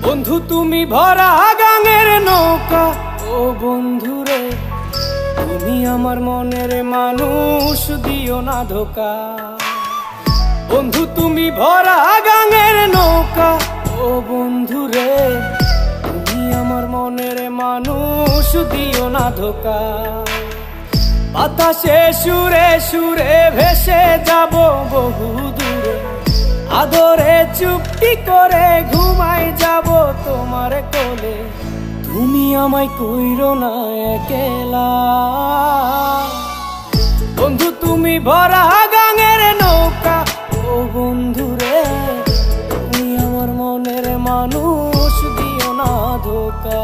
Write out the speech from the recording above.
বন্ধু তুমি ভরা গাঙের নৌকা, ও বন্ধুরে তুমি আমার মনের মানুষ, দিও না ধোকা। বন্ধু তুমি ভরা গাঙের নৌকা, ও বন্ধুরে তুমি আমার মনের মানুষ, দিও না ধোকা। বাতাসে সুরে সুরে ভেসে যাব বহু দূরে, আদরে চুপটি করে ঘুমাই যাব তোমার কোলে। তুমি আমায় কইরো না একলা, বন্ধু তুমি ভরা গাঙের নৌকা, ও বন্ধুরে তুমি আমার মনের মানুষ, দিও না ধোকা।